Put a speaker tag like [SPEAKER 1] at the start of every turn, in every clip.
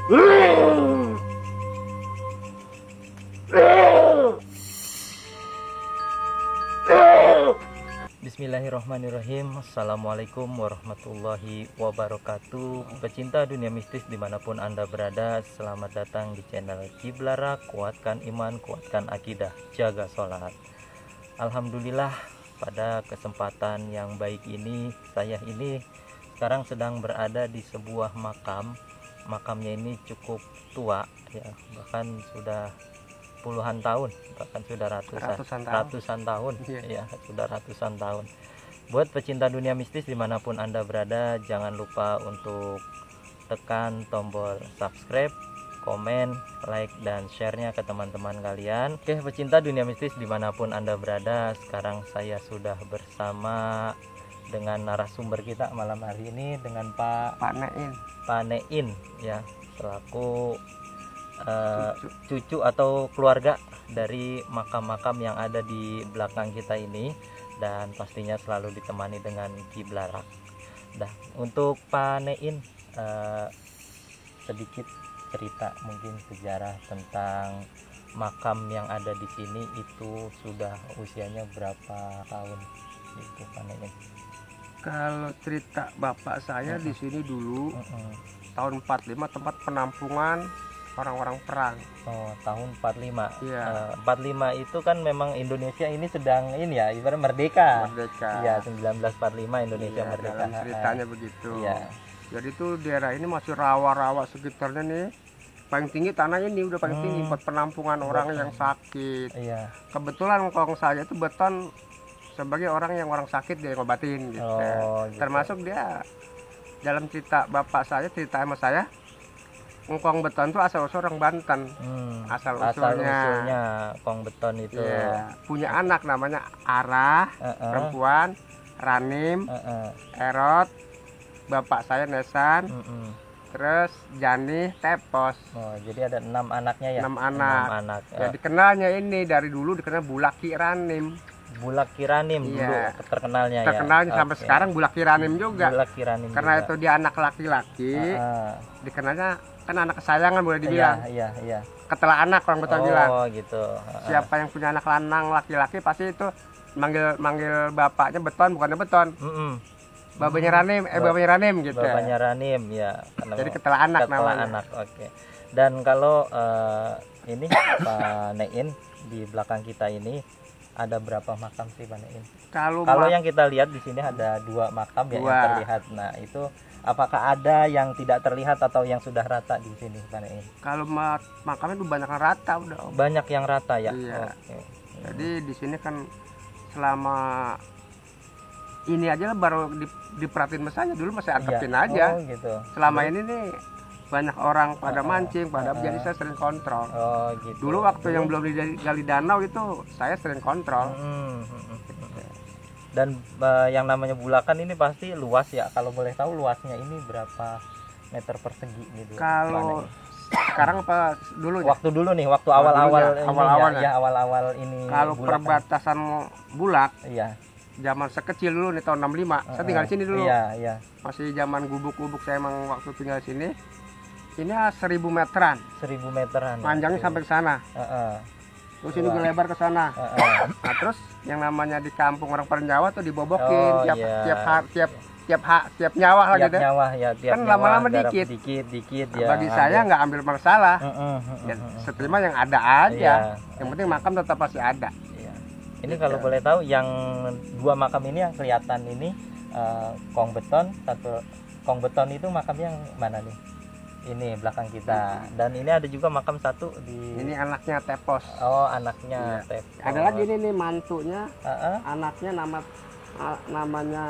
[SPEAKER 1] Bismillahirrahmanirrahim. Assalamualaikum warahmatullahi wabarakatuh. Pecinta dunia mistis dimanapun Anda berada, selamat datang di channel Kiblara. Kuatkan iman, kuatkan akidah, jaga sholat. Alhamdulillah, pada kesempatan yang baik ini, saya ini sekarang sedang berada di sebuah makam. Makamnya ini cukup tua ya, bahkan sudah puluhan tahun, bahkan sudah ratusan tahun ya, sudah ratusan tahun. Buat pecinta dunia mistis dimanapun Anda berada, jangan lupa untuk tekan tombol subscribe, komen, like, dan share-nya ke teman-teman kalian. Oke, pecinta dunia mistis dimanapun Anda berada, sekarang saya sudah bersama dengan narasumber kita malam hari ini, dengan Pak Nein ya, selaku cucu atau keluarga dari makam-makam yang ada di belakang kita ini, dan pastinya selalu ditemani dengan Kiblara. Nah, untuk Pak Nein, sedikit cerita mungkin sejarah tentang makam yang ada di sini, itu sudah usianya berapa tahun itu Pak Nein?
[SPEAKER 2] Kalau cerita bapak saya di sini dulu tahun 45 tempat penampungan orang-orang perang.
[SPEAKER 1] Oh, tahun 45.
[SPEAKER 2] Iya.
[SPEAKER 1] 45 itu kan memang Indonesia ini sedang ini ya, ibarat merdeka. Iya, 1945 Indonesia
[SPEAKER 2] iya,
[SPEAKER 1] merdeka.
[SPEAKER 2] Dalam ceritanya begitu.
[SPEAKER 1] Iya.
[SPEAKER 2] Jadi tuh daerah ini masih rawa-rawa sekitarnya nih. Paling tinggi tanah ini udah paling tinggi buat penampungan orang yang sakit.
[SPEAKER 1] Iya.
[SPEAKER 2] Kebetulan kong saya itu beton sebagai orang sakit dia ngobatin gitu.
[SPEAKER 1] Oh, gitu.
[SPEAKER 2] Termasuk dia dalam cerita bapak saya, cerita sama saya, Kong Beton itu asal-usul orang Banten. Asal-usulnya
[SPEAKER 1] Kong Beton itu.
[SPEAKER 2] Iya, punya anak namanya Arah, perempuan, Ranim, Erot, bapak saya Nesan, terus Jani, Tepos.
[SPEAKER 1] Oh, jadi ada 6 anaknya ya?
[SPEAKER 2] 6 anak.
[SPEAKER 1] 6 anak.
[SPEAKER 2] Ya, dikenalnya ini dari dulu dikenal Bulaki Ranim.
[SPEAKER 1] Bulaki Ranim dulu terkenalnya ya.
[SPEAKER 2] Terkenalnya sampai sekarang Bulaki Ranim juga.
[SPEAKER 1] Bulaki Ranim
[SPEAKER 2] karena
[SPEAKER 1] juga.
[SPEAKER 2] itu dia anak laki-laki. Dikenalnya kan anak kesayangan boleh dibilang.
[SPEAKER 1] Iya.
[SPEAKER 2] Ketelah anak orang Beton bilang.
[SPEAKER 1] Oh, gitu.
[SPEAKER 2] Siapa yang punya anak lanang laki-laki pasti itu manggil bapaknya Beton, bukannya Beton. Bapaknya Ranim gitu.
[SPEAKER 1] Bapaknya Ranim ya.
[SPEAKER 2] Jadi ketelah anak namanya.
[SPEAKER 1] Oke. Dan kalau ini Pak Nein, di belakang kita ini ada berapa makam sih Pak Nein? Kalau yang kita lihat di sini ada 2 makam yang terlihat. Nah, itu apakah ada yang tidak terlihat atau yang sudah rata di sini Pak Nein?
[SPEAKER 2] Kalau makamnya itu banyak yang rata udah.
[SPEAKER 1] Banyak yang rata ya.
[SPEAKER 2] Iya.
[SPEAKER 1] Oke.
[SPEAKER 2] Jadi di sini kan selama ini aja lah baru diperhatiin sama saya, dulu masih antepin aja.
[SPEAKER 1] Oh, gitu.
[SPEAKER 2] Selama ini nih banyak orang pada mancing, pada jadi saya sering kontrol.
[SPEAKER 1] Oh, gitu.
[SPEAKER 2] Dulu waktu yang belum digali danau itu saya sering kontrol.
[SPEAKER 1] Dan yang namanya Bulakan ini pasti luas ya. Kalau boleh tahu luasnya ini berapa meter persegi gitu?
[SPEAKER 2] Kalau sekarang apa dulu?
[SPEAKER 1] Waktu dulu nih, waktu awal-awal ini.
[SPEAKER 2] Kalau perbatasan Bulak,
[SPEAKER 1] iya.
[SPEAKER 2] Zaman sekecil dulu nih tahun 65, saya tinggal di sini dulu.
[SPEAKER 1] Iya.
[SPEAKER 2] Masih zaman gubuk-gubuk saya emang waktu tinggal di sini. Ini 1000 meteran.
[SPEAKER 1] 1000 meteran.
[SPEAKER 2] Panjangnya sampai ke sana. Terus ini lebar ke sana. Nah, terus yang namanya di kampung orang Jawa tuh dibobokin tiap nyawa lah gitu. Kan lama-lama dikit
[SPEAKER 1] ya.
[SPEAKER 2] Bagi saya nggak ambil masalah. Ya, seterima yang ada aja. Yang penting makam tetap pasti ada.
[SPEAKER 1] Ini kalau boleh tahu yang 2 makam ini yang kelihatan ini Kong Beton, satu Kong Beton itu makamnya yang mana nih? Ini belakang kita. Dan ini ada juga makam satu di. Ini
[SPEAKER 2] anaknya Tepos.
[SPEAKER 1] Oh, anaknya Tepos.
[SPEAKER 2] Ada lagi ini mantunya. Anaknya namanya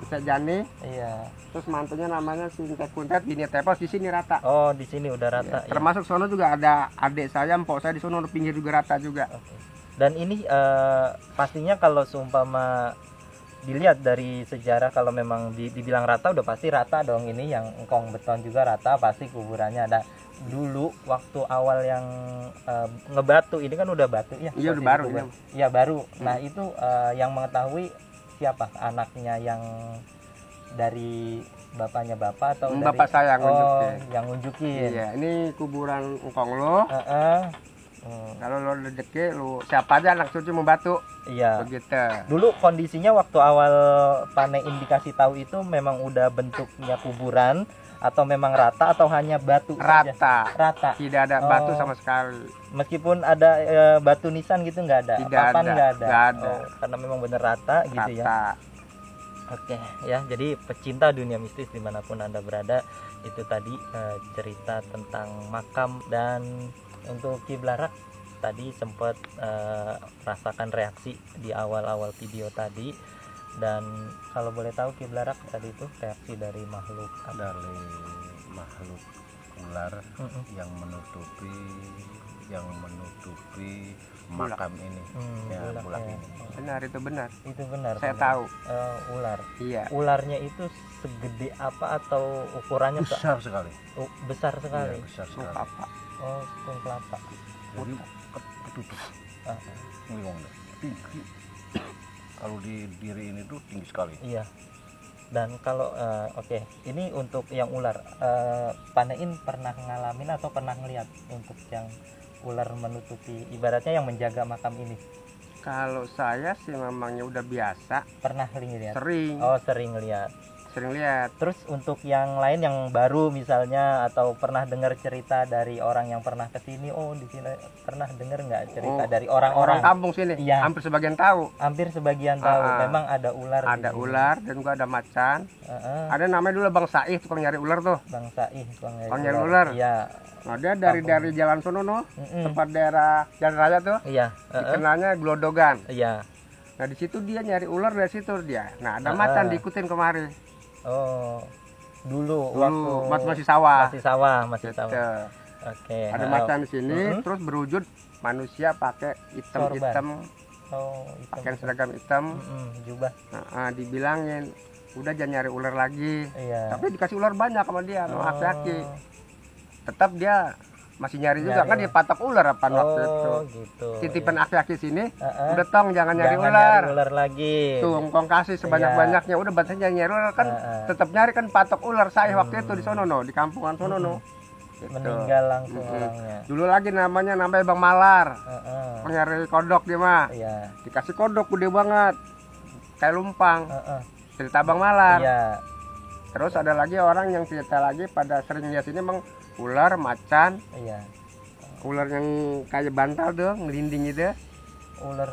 [SPEAKER 2] bisa Jani.
[SPEAKER 1] Iya.
[SPEAKER 2] Terus mantunya namanya Sintet Kuntet, bini Tepos di sini rata.
[SPEAKER 1] Oh, di sini udah rata.
[SPEAKER 2] Ya. Termasuk sono juga ada adik saya, empok saya di sono pinggir juga rata juga.
[SPEAKER 1] Okay. Dan ini pastinya kalau seumpama dilihat dari sejarah, kalau memang dibilang rata udah pasti rata dong. Ini yang Kong Beton juga rata, pasti kuburannya ada. Dulu waktu awal yang ngebatu ini kan udah batu ya?
[SPEAKER 2] Iya, udah baru.
[SPEAKER 1] Iya, baru. Nah, itu yang mengetahui siapa anaknya yang dari Bapaknya bapak atau
[SPEAKER 2] Bapak saya yang ngunjukin.
[SPEAKER 1] yang ngunjukin.
[SPEAKER 2] Iya, ini kuburan engkong lo.
[SPEAKER 1] Heeh.
[SPEAKER 2] Kalau lo rezeki lu siapa aja anak cucu membantu.
[SPEAKER 1] Iya.
[SPEAKER 2] Begitu.
[SPEAKER 1] Dulu kondisinya waktu awal panein dikasih tahu itu memang udah bentuknya kuburan atau memang rata atau hanya batu saja? Rata.
[SPEAKER 2] Tidak ada batu sama sekali.
[SPEAKER 1] Meskipun ada batu nisan gitu nggak ada.
[SPEAKER 2] Tidak
[SPEAKER 1] Papan
[SPEAKER 2] ada.
[SPEAKER 1] nggak ada.
[SPEAKER 2] Nggak ada.
[SPEAKER 1] Karena memang bener rata gitu ya. Oke ya, jadi pecinta dunia mistis dimanapun Anda berada, itu tadi cerita tentang makam. Dan untuk Ki Blarak tadi sempat rasakan reaksi di awal-awal video tadi. Dan kalau boleh tahu Ki Blarak tadi itu reaksi dari makhluk apa?
[SPEAKER 3] Dari makhluk ular yang menutupi makam ini, bulak ini.
[SPEAKER 2] Benar, itu benar.
[SPEAKER 1] Itu benar.
[SPEAKER 2] Saya tahu.
[SPEAKER 1] Ular.
[SPEAKER 2] Iya.
[SPEAKER 1] Ularnya itu segede apa atau ukurannya
[SPEAKER 3] Besar sekali.
[SPEAKER 1] Besar sekali.
[SPEAKER 3] Iya, besar sekali.
[SPEAKER 2] Apa?
[SPEAKER 1] Oh, sepung kelapa.
[SPEAKER 3] Jadi ketutup. Ngomong deh. Tinggi. Kalau di diri ini tuh tinggi sekali.
[SPEAKER 1] Iya. Dan kalau oke, ini untuk yang ular. Panein pernah ngalamin atau pernah ngelihat untuk yang ular menutupi, ibaratnya yang menjaga makam ini?
[SPEAKER 2] Kalau saya sih memangnya udah biasa.
[SPEAKER 1] Pernah lihat?
[SPEAKER 2] Sering.
[SPEAKER 1] Oh, sering lihat.
[SPEAKER 2] Sering lihat.
[SPEAKER 1] Terus untuk yang lain yang baru misalnya, atau pernah dengar cerita dari orang yang pernah kesini, oh di sini pernah dengar nggak cerita dari orang-orang
[SPEAKER 2] kampung sini?
[SPEAKER 1] Iya.
[SPEAKER 2] Hampir sebagian tahu.
[SPEAKER 1] Hampir sebagian tahu. Memang ada ular.
[SPEAKER 2] Ada ular dan juga ada macan. Ada namanya dulu Bang Saih, tukang nyari ular tuh.
[SPEAKER 1] Bang Saih, tukang
[SPEAKER 2] nyari ular.
[SPEAKER 1] Iya.
[SPEAKER 2] Nah, dia dari jalan sono no, tempat daerah Jalan Raya tuh.
[SPEAKER 1] Iya.
[SPEAKER 2] Dikenalnya Glodogan.
[SPEAKER 1] Iya.
[SPEAKER 2] Nah di situ dia nyari ular, dari situ dia. Nah ada macan diikutin kemari.
[SPEAKER 1] Oh, dulu waktu
[SPEAKER 2] masih sawah.
[SPEAKER 1] Masih sawah. Oke.
[SPEAKER 2] Ada macan di sini, terus berwujud manusia pakai hitam.
[SPEAKER 1] Oh,
[SPEAKER 2] pakai seragam hitam,
[SPEAKER 1] jubah.
[SPEAKER 2] Dibilangin, udah jangan nyari ular lagi.
[SPEAKER 1] Iya.
[SPEAKER 2] Tapi dikasih ular banyak sama dia, laki-laki. Tetap dia masih nyari juga, kan dia patok ular apa waktu itu.
[SPEAKER 1] Gitu.
[SPEAKER 2] Titipan aki-aki sini, udah tong jangan nyari ular
[SPEAKER 1] lagi.
[SPEAKER 2] Tuh engkong kasih sebanyak-banyaknya, udah batanya nyari ular kan, tetap nyari kan patok ular saya waktu itu di sono no, di kampungan sono no.
[SPEAKER 1] Gitu. Meninggal langsung orangnya.
[SPEAKER 2] Dulu lagi namanya Bang Malar. Nyari kodok dia mah.
[SPEAKER 1] Iya.
[SPEAKER 2] Dikasih kodok gede banget. Kayak lumpang. Cerita Bang Malar.
[SPEAKER 1] Iya.
[SPEAKER 2] Terus ada lagi orang yang cerita lagi pada sering lihat sini Bang, ular, macan.
[SPEAKER 1] Iya.
[SPEAKER 2] Ular yang kayak bantal tuh, ngelinding itu.
[SPEAKER 1] Ular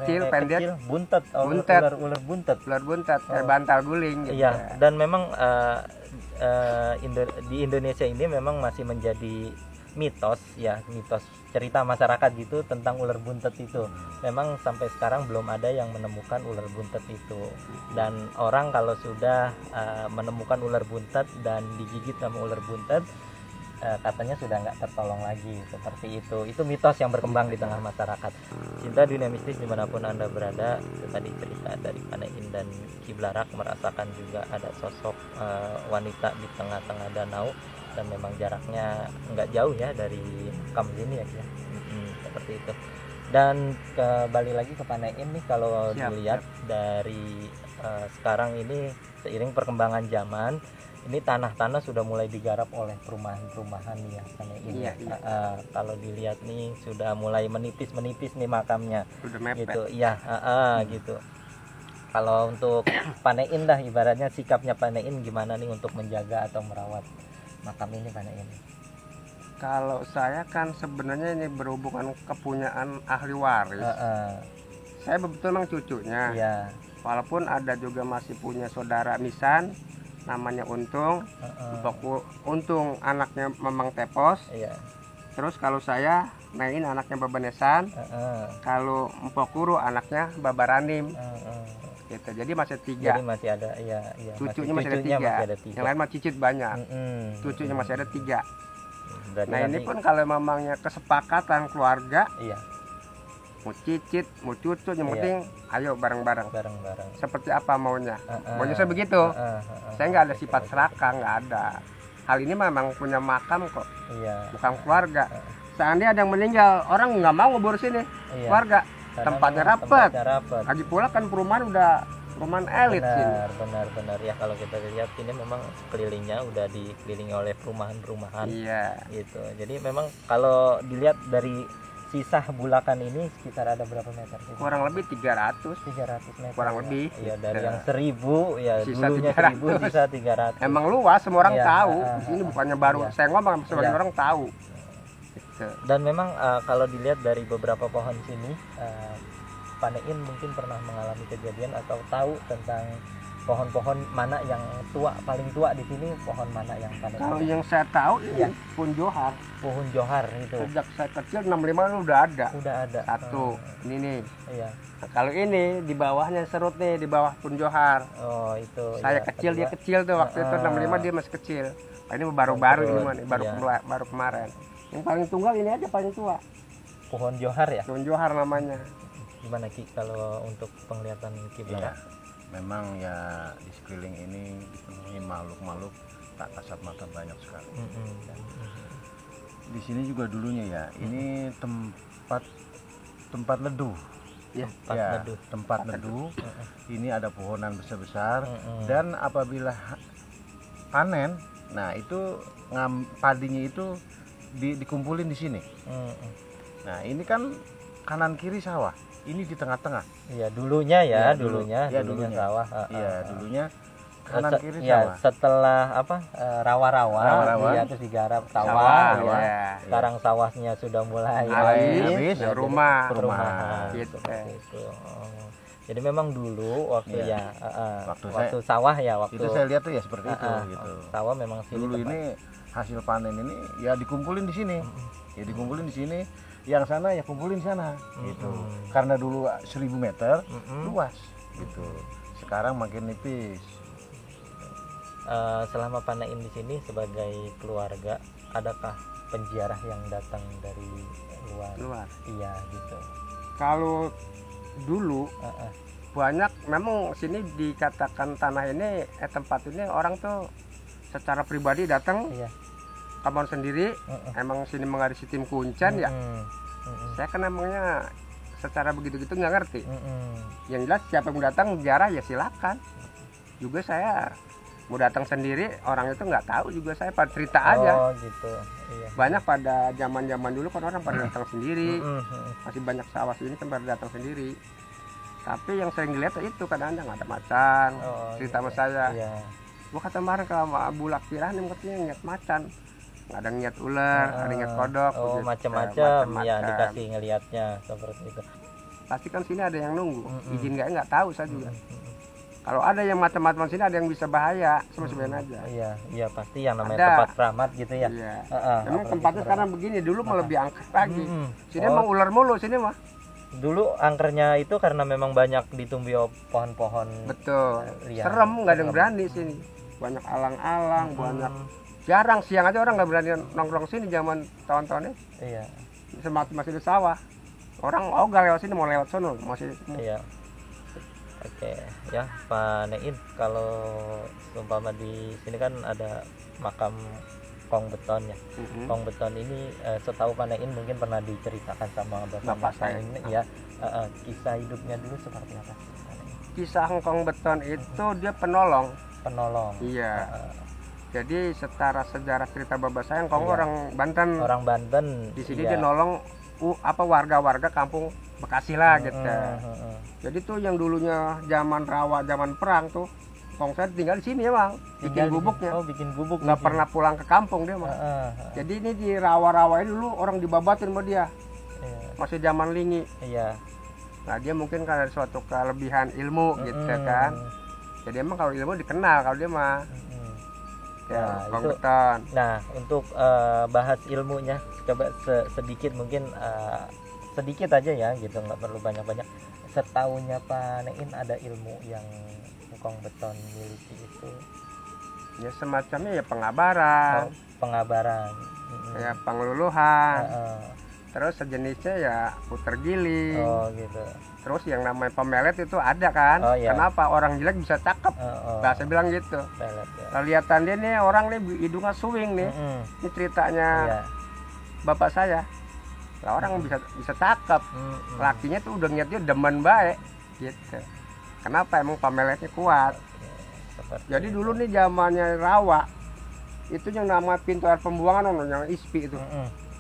[SPEAKER 2] kecil,
[SPEAKER 1] yang
[SPEAKER 2] pendek,
[SPEAKER 1] kecil, buntet. Ular buntet.
[SPEAKER 2] Ular buntet, kayak bantal guling gitu.
[SPEAKER 1] Iya, dan memang di Indonesia ini memang masih menjadi mitos ya, mitos cerita masyarakat gitu tentang ular buntet itu. Memang sampai sekarang belum ada yang menemukan ular buntet itu. Dan orang kalau sudah menemukan ular buntet dan digigit sama ular buntet, katanya sudah nggak tertolong lagi, seperti itu. Itu mitos yang berkembang di tengah masyarakat. Cinta dunia mistis dimanapun Anda berada, itu tadi cerita dari Panein dan Ki Blarak merasakan juga ada sosok wanita di tengah-tengah danau, dan memang jaraknya nggak jauh ya dari makam sini ya. Seperti itu. Dan kembali lagi ke Panein nih, kalau dilihat dari sekarang ini seiring perkembangan zaman, ini tanah-tanah sudah mulai digarap oleh perumahan-perumahan ya Panein. Iya. Kalau dilihat nih sudah mulai menipis nih makamnya.
[SPEAKER 2] Sudah mepet.
[SPEAKER 1] Gitu. Iya, gitu. Kalau untuk Panein dah, ibaratnya sikapnya Panein gimana nih untuk menjaga atau merawat makam ini Panein?
[SPEAKER 2] Kalau saya kan sebenarnya ini berhubungan kepunyaan ahli waris. Saya betul memang cucunya.
[SPEAKER 1] Iya.
[SPEAKER 2] Walaupun ada juga masih punya saudara misan, namanya Untung. Untung anaknya Memang Tepos.
[SPEAKER 1] Iya.
[SPEAKER 2] Terus kalau saya Nain anaknya Babanesan. Kalau Mpokuru anaknya Babaranim. Gitu. Jadi masih 3.
[SPEAKER 1] Jadi masih ada, iya.
[SPEAKER 2] Cucunya masih ada 3. Yang lain mah cicit banyak. Cucunya masih ada 3. Nah ini pun kalau memangnya kesepakatan keluarga, iya, mau cicit, mau cucu, yang penting ayo bareng-bareng. Seperti apa maunya. Maunya saya begitu. Saya nggak ada sifat serakah, nggak ada. Hal ini memang punya makam kok. Iya. Bukan keluarga. Seandainya ada yang meninggal, orang nggak mau ngubur sini. Keluarga. Tempatnya rapat. Lagi pula kan perumahan udah perumahan elit sini.
[SPEAKER 1] Benar ya, kalau kita lihat ini memang sekelilingnya udah dikelilingi oleh perumahan
[SPEAKER 2] Iya
[SPEAKER 1] gitu. Jadi memang kalau dilihat dari sisa Bulakan ini sekitar ada berapa meter sih?
[SPEAKER 2] Kurang lebih 300
[SPEAKER 1] meter
[SPEAKER 2] kurang lebih
[SPEAKER 1] ya, dari yang 1000 ya,
[SPEAKER 2] sisa
[SPEAKER 1] dulunya 1000 sisa 300.
[SPEAKER 2] emang luas, semua orang
[SPEAKER 1] Iya,
[SPEAKER 2] tahu ini bukannya baru saya ngomong, sebagian orang tahu gitu.
[SPEAKER 1] Dan memang kalau dilihat dari beberapa pohon sini, Pak Nein mungkin pernah mengalami kejadian atau tahu tentang pohon-pohon mana yang paling tua di sini, pohon mana yang paling tua?
[SPEAKER 2] Kalau yang saya tahu ini pohon johar.
[SPEAKER 1] Pohon johar itu.
[SPEAKER 2] Sejak saya kecil 65 udah ada. Satu. Ini nih.
[SPEAKER 1] Iya.
[SPEAKER 2] Nah, kalau ini di bawahnya serut nih, di bawah pohon johar.
[SPEAKER 1] Oh, itu.
[SPEAKER 2] Saya kecil, dia kecil tuh waktu itu 65 dia masih kecil. Nah, ini baru-baru ini mah nih, baru kemarin. Yang paling tunggal ini aja paling tua.
[SPEAKER 1] Pohon johar ya?
[SPEAKER 2] Pohon johar namanya.
[SPEAKER 1] Gimana Ki kalau untuk penglihatan Ki Blarak?
[SPEAKER 3] Memang ya di sekeliling ini dipenuhi makhluk-makhluk tak kasat mata banyak sekali. Di sini juga dulunya ya, ini tempat neduh. Tempat neduh. Ini ada pohonan besar-besar dan apabila panen, nah itu padinya itu dikumpulin di sini. Nah ini kan kanan kiri sawah. Ini di tengah-tengah.
[SPEAKER 1] Iya, dulunya dulunya sawah.
[SPEAKER 3] Iya, dulunya kanan kiri
[SPEAKER 1] sawah. Setelah rawa-rawa,
[SPEAKER 2] iya,
[SPEAKER 1] terus digarap sawah. Ya. Sekarang sawahnya sudah mulai
[SPEAKER 2] habis, rumah.
[SPEAKER 1] Gitu. Jadi memang dulu waktu waktu sawah waktu
[SPEAKER 3] itu saya lihat tuh ya seperti itu gitu.
[SPEAKER 1] Sawah memang sini
[SPEAKER 3] dulu ini hasil panen ini ya dikumpulin di sini. Ya dikumpulin di sini. Yang sana ya kumpulin di sana gitu. Karena dulu 1000 meter luas gitu. Sekarang makin nipis.
[SPEAKER 1] Selama Pak Nein di sini sebagai keluarga, adakah penziarah yang datang dari luar? Iya gitu.
[SPEAKER 2] Kalau dulu banyak, memang sini dikatakan tanah ini tempat ini orang tuh secara pribadi datang. Kampung sendiri, emang sini mengadisi tim Kuncen ya. Saya kan emangnya secara begitu-gitu nggak ngerti. Yang jelas siapa yang datang ziarah ya silakan. Juga saya mau datang sendiri, orang itu nggak tahu juga, saya pada cerita aja.
[SPEAKER 1] Gitu. Iya.
[SPEAKER 2] Banyak pada zaman dulu kan orang pada datang sendiri. Masih banyak sawah sini kan pada datang sendiri. Tapi yang sering dilihat itu kadang-kadang ada macan. Cerita sama saya. Gua kata kemarin kalau Bulak Pirah nih katanya ngeliat macan. Ada ngeliat ular, ada ngeliat kodok,
[SPEAKER 1] macam-macam ya, dikasih ngelihatnya seperti itu.
[SPEAKER 2] Pasti kan sini ada yang nunggu, izin nggak tahu saya juga. Kalau ada yang macam-macam sini, ada yang bisa bahaya, sebenarnya aja.
[SPEAKER 1] Iya pasti yang namanya tempat keramat gitu ya.
[SPEAKER 2] Iya. Emang tempatnya sekarang begini, dulu mah lebih angker lagi. Sini emang ular mulu sini mah.
[SPEAKER 1] Dulu angkernya itu karena memang banyak ditumbuhi pohon-pohon.
[SPEAKER 2] Betul. Serem, nggak ada yang berani sini. Banyak alang-alang, banyak. Jarang siang aja orang nggak berani nongkrong sini zaman tahun-tahun ini.
[SPEAKER 1] Iya.
[SPEAKER 2] Masih di sawah. Orang ogah lewat sini, mau lewat sono masih.
[SPEAKER 1] Iya. Oke, ya Pak Nein, kalau umpama di sini kan ada makam Kong Beton ya. Kong Beton ini setahu Pak Nein mungkin pernah diceritakan sama Bapak saya ini ya. Kisah hidupnya dulu seperti apa?
[SPEAKER 2] Kisah Kong Beton itu dia penolong. Iya. Jadi setara sejarah cerita bapak saya, Kong orang Banten. Di sini dia nolong warga-warga kampung Bekasi lah gitu. Jadi tuh yang dulunya zaman rawa, zaman perang tuh, Kong saya tinggal di sini ya bang, bikin gubuknya.
[SPEAKER 1] Bikin gubuk.
[SPEAKER 2] Nggak pernah pulang ke kampung dia bang. Jadi ini di rawa-rawa ini dulu orang dibabatin sama dia. Masih zaman Lingi. Nah dia mungkin kan ada suatu kelebihan ilmu gitu kan. Jadi emang kalau ilmu dikenal kalau dia mah.
[SPEAKER 1] Nah untuk bahas ilmunya coba sedikit mungkin sedikit aja ya gitu, nggak perlu banyak-banyak. Setahunya Pak Nein ada ilmu yang Kong Beton miliki itu
[SPEAKER 2] ya semacamnya ya pengabaran, ya pengeluluhan, terus sejenisnya ya puter giling.
[SPEAKER 1] Gitu.
[SPEAKER 2] Terus yang namanya pemelet itu ada kan? Kenapa orang jelek bisa cakep? Bahasa bilang gitu. Kelihatan dia nih orang nih hidungnya swing nih. Ini ceritanya bapak saya. Lah orang bisa cakep. Lakinya tuh udah niatnya demen baik gitu. Kenapa? Emang pameletnya kuat. Jadi dulu nih zamannya rawa itu yang nama pintu air pembuangan yang ISPI itu.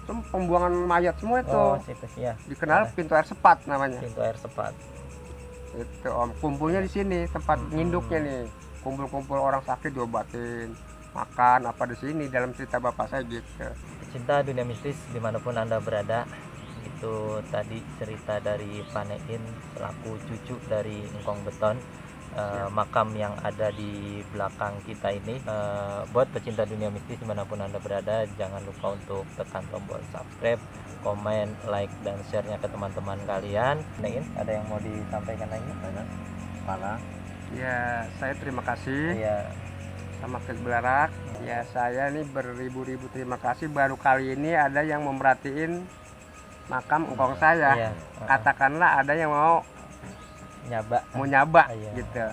[SPEAKER 2] Itu pembuangan mayat semua itu.
[SPEAKER 1] Ya.
[SPEAKER 2] Dikenal pintu air sepat namanya.
[SPEAKER 1] Pintu air sepat.
[SPEAKER 2] Itu Om, kumpulnya di sini tempat nginduknya nih. Kumpul-kumpul orang sakit diobatin, makan apa di sini dalam cerita bapak saya gitu.
[SPEAKER 1] Cinta dunia mistis dimanapun Anda berada. Itu tadi cerita dari Panein selaku cucu dari Engkong Beton. Makam yang ada di belakang kita ini. Buat pecinta dunia mistis dimanapun Anda berada, jangan lupa untuk tekan tombol subscribe, komen, like, dan share-nya ke teman-teman kalian. Panein, ada yang mau disampaikan lagi?
[SPEAKER 3] Mana?
[SPEAKER 2] Ya, saya terima kasih sama Kiblarak. Ya, saya nih beribu-ribu terima kasih, baru kali ini ada yang memerhatiin makam engkong saya. Katakanlah ada yang mau nyaba gitu.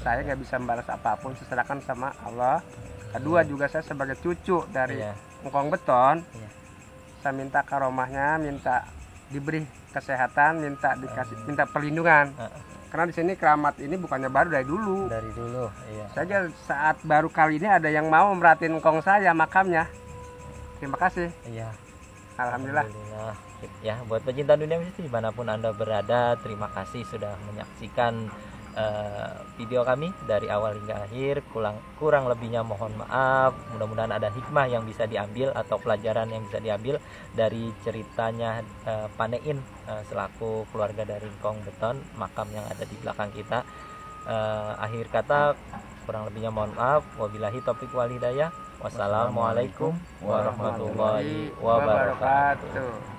[SPEAKER 2] Saya nggak bisa membalas apapun, serahkan sama Allah. Kedua juga saya sebagai cucu dari Engkong Beton, saya minta karomahnya, minta diberi kesehatan, minta perlindungan. Karena di sini keramat ini bukannya baru dari dulu. Saja saat baru kali ini ada yang mau merhatiin engkong saya makamnya. Terima kasih. Alhamdulillah.
[SPEAKER 1] Ya, buat pecinta dunia mistis dimanapun Anda berada, terima kasih sudah menyaksikan video kami dari awal hingga akhir. Kurang lebihnya mohon maaf. Mudah-mudahan ada hikmah yang bisa diambil atau pelajaran yang bisa diambil dari ceritanya Panein selaku keluarga dari Engkong Beton, makam yang ada di belakang kita. Akhir kata, kurang lebihnya mohon maaf. Wabillahi taufiq wal hidayah. Wassalamualaikum warahmatullahi wabarakatuh.